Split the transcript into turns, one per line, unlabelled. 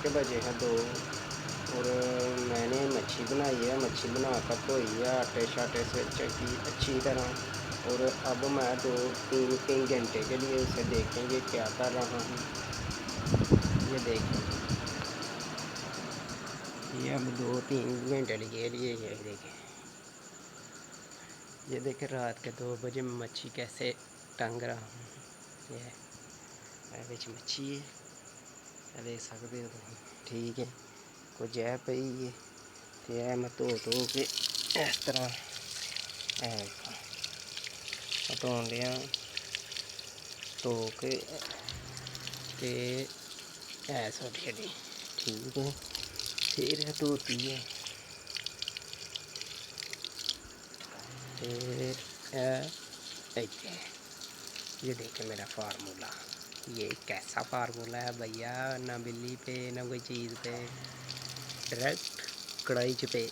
के बजे हैं 2 और मैंने मच्छी बनाई है। मच्छी बनाकर धोई है आटे शाटे से चकी अच्छी तरह। और अब मैं 2-3 घंटे के लिए इसे देखेंगे क्या कर रहा हूँ। ये देखेंगे, ये अब 2-3 घंटे के लिए ये देखें। ये देखें रात के 2 बजे मच्छी कैसे टंग रहा हूँ। ये बिच मच्छी है, देख सकते हो तुम। ठीक है, कुछ है पई है तो यह मैं धो के इस तरह धोन दिया धो के सुट छड़ी। ठीक है, फिर धोती है, फिर ये देखे मेरा फार्मूला। ये कैसा फार्मूला है भैया, ना बिल्ली पे ना कोई चीज़ पे, डायरेक्ट कढ़ाई पे